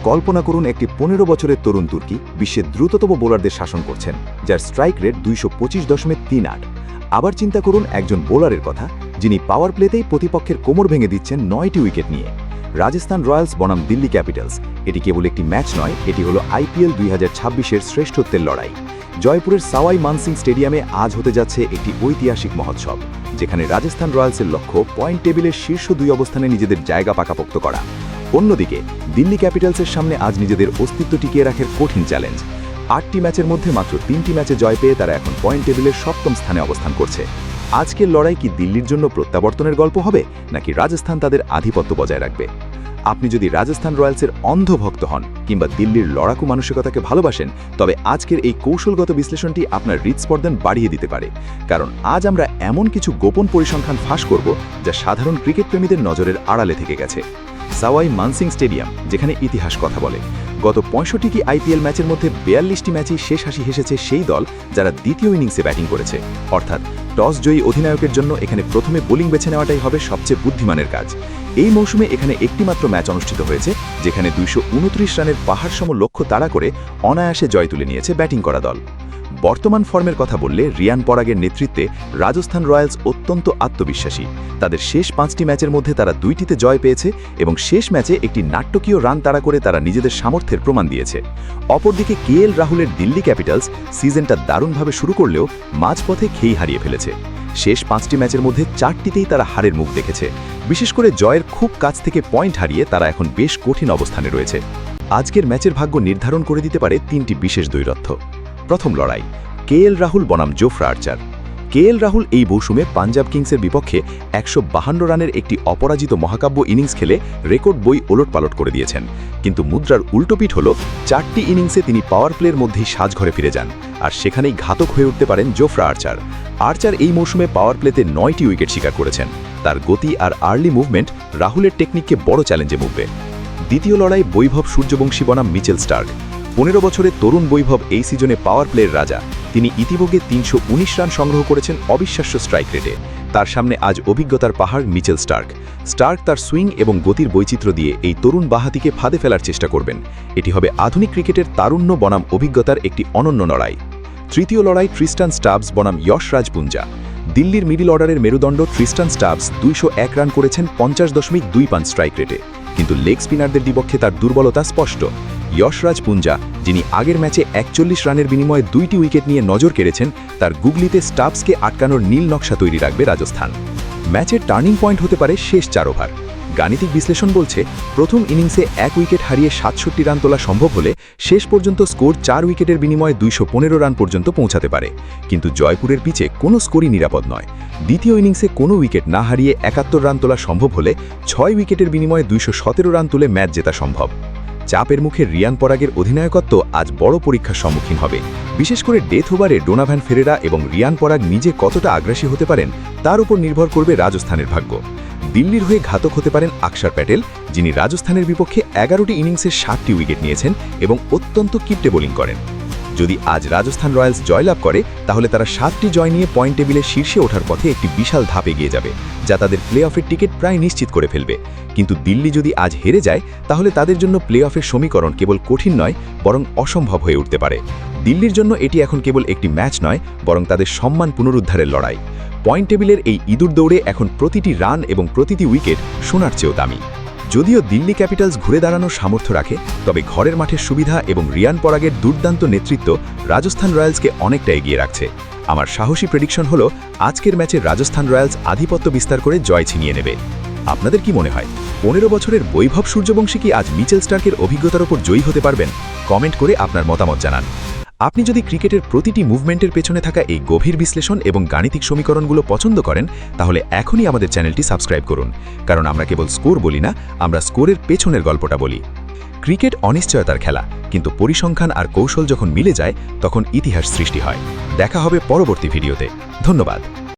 কল্পনা করুন একটি ১৫ বছরের তরুণ তুর্কি বিশ্বের দ্রুততম বোলারদের শাসন করছেন, যার স্ট্রাইক রেট ২২৫.৩৮। আবার চিন্তা করুন একজন বোলারের কথা, যিনি পাওয়ার প্লেতেই প্রতিপক্ষের কোমর ভেঙে দিচ্ছেন ৯টি উইকেট নিয়ে। রাজস্থান রয়্যালস বনাম দিল্লি ক্যাপিটালস, এটি কেবল একটি ম্যাচ নয়, এটি হলো IPL ২০২৬-এর শ্রেষ্ঠত্বের লড়াই। জয়পুরের সাওয়াই মানসিং স্টেডিয়ামে আজ হতে যাচ্ছে একটি ঐতিহাসিক মহোৎসব, যেখানে রাজস্থান রয়্যালসের লক্ষ্য পয়েন্ট টেবিলের শীর্ষ ২ অবস্থানে নিজেদের জায়গা পাকাপোক্ত করা। অন্যদিকে দিল্লি ক্যাপিটালসের সামনে আজ নিজেদের অস্তিত্ব টিকিয়ে রাখার কঠিন চ্যালেঞ্জ। ৮টি ম্যাচের মধ্যে মাত্র ৩টি ম্যাচে জয় পেয়ে তারা এখন পয়েন্ট টেবিলের ৭ম স্থানে অবস্থান করছে। আজকের লড়াই কি দিল্লির জন্য প্রত্যাবর্তনের গল্প হবে, নাকি রাজস্থান তাদের আধিপত্য বজায় রাখবে? আপনি যদি রাজস্থান রয়্যালসের অন্ধ ভক্ত হন কিংবা দিল্লির লড়াকু মানসিকতাকে ভালোবাসেন, তবে আজকের এই কৌশলগত বিশ্লেষণটি আপনার হৃদস্পন্দন বাড়িয়ে দিতে পারে। কারণ আজ আমরা এমন কিছু গোপন পরিসংখ্যান ফাঁস করব যা সাধারণ ক্রিকেট প্রেমীদের নজরের আড়ালে থেকে গেছে। সাওয়াই মানসিং স্টেডিয়াম, যেখানে ইতিহাস কথা বলে। গত ৬৫টি IPL ম্যাচের মধ্যে ৪২টি ম্যাচই শেষ হাসি হেসেছে সেই দল যারা দ্বিতীয় ইনিংসে ব্যাটিং করেছে। অর্থাৎ টস জয়ী অধিনায়কের জন্য এখানে প্রথমে বোলিং বেছে নেওয়াটাই হবে সবচেয়ে বুদ্ধিমানের কাজ। এই মৌসুমে এখানে একটিমাত্র ম্যাচ অনুষ্ঠিত হয়েছে, যেখানে ২২৯ রানের পাহাড়সম লক্ষ্য তাড়া করে অনায়াসে জয় তুলে নিয়েছে ব্যাটিং করা দল। বর্তমান ফর্মের কথা বললে রিয়ান পরাগের নেতৃত্বে রাজস্থান রয়্যালস অত্যন্ত আত্মবিশ্বাসী। তাদের শেষ 5টি ম্যাচের মধ্যে তারা 2টিতে জয় পেয়েছে এবং শেষ ম্যাচে একটি নাট্যকীয় রান তাড়া করে তারা নিজেদের সামর্থ্যের প্রমাণ দিয়েছে। অপরদিকে KL রাহুলের দিল্লি ক্যাপিটালস সিজনটা দারুণভাবে শুরু করলেও মাঝপথে খেই হারিয়ে ফেলেছে। শেষ 5টি ম্যাচের মধ্যে 4টিতেই তারা হারের মুখ দেখেছে। বিশেষ করে জয়ের খুব কাছ থেকে পয়েন্ট হারিয়ে তারা এখন বেশ কঠিন অবস্থানে রয়েছে। আজকের ম্যাচের ভাগ্য নির্ধারণ করে দিতে পারে 3টি বিশেষ দ্বৈরথ। প্রথম লড়াই, KL রাহুল বনাম জোফরা আর্চার। KL রাহুল এই মৌসুমে পাঞ্জাব কিংসের বিপক্ষে ১৫২ রানের একটি অপরাজিত মহাকাব্য ইনিংস খেলে রেকর্ড বই ওলটপালট করে দিয়েছেন। কিন্তু মুদ্রার উল্টোপিঠ হল 4টি ইনিংসে তিনি পাওয়ার প্লের মধ্যেই সাজঘরে ফিরে যান, আর সেখানেই ঘাতক হয়ে উঠতে পারেন জোফরা আর্চার। আর্চার এই মৌসুমে পাওয়ার প্লেতে 9টি উইকেট শিকার করেছেন। তার গতি আর আর্লি মুভমেন্ট রাহুলের টেকনিককে বড় চ্যালেঞ্জে মুভবে। দ্বিতীয় লড়াই, বৈভব সূর্যবংশী বনাম মিচেল স্টার্ক। 15 বছরের তরুণ বৈভব এই সিজনে পাওয়ার প্লের রাজা। তিনি ইতিমধ্যে 319 রান সংগ্রহ করেছেন অবিশ্বাস্য স্ট্রাইক রেটে। তার সামনে আজ অভিজ্ঞতার পাহাড় মিচেল স্টার্ক। স্টার্ক তার সুইং এবং গতির বৈচিত্র্য দিয়ে এই তরুণ বাঁহাতিকে ফাঁদে ফেলার চেষ্টা করবেন। এটি হবে আধুনিক ক্রিকেটের তারুণ্য বনাম অভিজ্ঞতার একটি অনন্য লড়াই। তৃতীয় লড়াই, ট্রিস্টান স্টাবস বনাম যশরাজ পুঞ্জা। দিল্লির মিডল অর্ডারের মেরুদণ্ড ট্রিস্টান স্টাবস 201 রান করেছেন 50.25 স্ট্রাইক রেটে, কিন্তু লেগ স্পিনারদের বিপক্ষে তার দুর্বলতা স্পষ্ট। যশরাজ পুঞ্জা, যিনি আগের ম্যাচে 41 রানের বিনিময়ে 2টি উইকেট নিয়ে নজর কেড়েছেন, তার গুগলিতে স্টাবসকে আটকানোর নীল নকশা তৈরি রাখবে রাজস্থান। ম্যাচের টার্নিং পয়েন্ট হতে পারে শেষ 4 ওভার। গাণিতিক বিশ্লেষণ বলছে প্রথম ইনিংসে 1 উইকেট হারিয়ে 67 রান তোলা সম্ভব হলে শেষ পর্যন্ত স্কোর 4 উইকেটের বিনিময়ে 215 রান পর্যন্ত পৌঁছাতে পারে। কিন্তু জয়পুরের পিচে কোনো স্কোরই নিরাপদ নয়। দ্বিতীয় ইনিংসে কোনো উইকেট না হারিয়ে 71 রান তোলা সম্ভব হলে 6 উইকেটের বিনিময়ে 217 রান তুলে ম্যাচ জেতা সম্ভব। চাপের মুখে রিয়ান পরাগের অধিনায়কত্ব আজ বড় পরীক্ষার সম্মুখীন হবে। বিশেষ করে ডেথ ওভারে ডোনাভান ফেরেরা এবং রিয়ান পরাগ নিজে কতটা আগ্রাসী হতে পারেন তার উপর নির্ভর করবে রাজস্থানের ভাগ্য। দিল্লির হয়ে ঘাতক হতে পারেন আকসার প্যাটেল, যিনি রাজস্থানের বিপক্ষে 11টি ইনিংসে 7টি উইকেট নিয়েছেন এবং অত্যন্ত কিপটে বোলিং করেন। যদি আজ রাজস্থান রয়্যালস জয়লাভ করে, তাহলে তারা 7টি জয় নিয়ে পয়েন্ট টেবিলে শীর্ষে ওঠার পথে একটি বিশাল ধাপ এগিয়ে যাবে, যা তাদের প্লে অফের টিকিট প্রায় নিশ্চিত করে ফেলবে। কিন্তু দিল্লি যদি আজ হেরে যায়, তাহলে তাদের জন্য প্লে অফের সমীকরণ কেবল কঠিন নয়, বরং অসম্ভব হয়ে উঠতে পারে। দিল্লির জন্য এটি এখন কেবল একটি ম্যাচ নয়, বরং তাদের সম্মান পুনরুদ্ধারের লড়াই। পয়েন্ট টেবিলের এই ইঁদুর দৌড়ে এখন প্রতিটি রান এবং প্রতিটি উইকেট সোনার চেয়েও দামি। যদিও দিল্লি ক্যাপিটালস ঘুরে দাঁড়ানোর সামর্থ্য রাখে, তবে ঘরের মাঠের সুবিধা এবং রিয়ান পরাগের দুর্দান্ত নেতৃত্ব রাজস্থান রয়্যালসকে অনেকটা এগিয়ে রাখছে। আমার সাহসী প্রেডিকশন হলো আজকের ম্যাচে রাজস্থান রয়্যালস আধিপত্য বিস্তার করে জয় ছিনিয়ে নেবে। আপনাদের কি মনে হয়, 15 বছরের বৈভব সূর্যবংশী কি আজ মিচেল স্টার্কের অভিজ্ঞতার ওপর জয়ী হতে পারবেন? কমেন্ট করে আপনার মতামত জানান। আপনি যদি ক্রিকেটের প্রতিটি মুভমেন্টের পেছনে থাকা এই গভীর বিশ্লেষণ এবং গাণিতিক সমীকরণগুলো পছন্দ করেন, তাহলে এখনই আমাদের চ্যানেলটি সাবস্ক্রাইব করুন। কারণ আমরা কেবল স্কোর বলি না, আমরা স্কোরের পেছনের গল্পটা বলি। ক্রিকেট অনিশ্চয়তার খেলা, কিন্তু পরিসংখ্যান আর কৌশল যখন মিলে যায়, তখন ইতিহাস সৃষ্টি হয়। দেখা হবে পরবর্তী ভিডিওতে। ধন্যবাদ।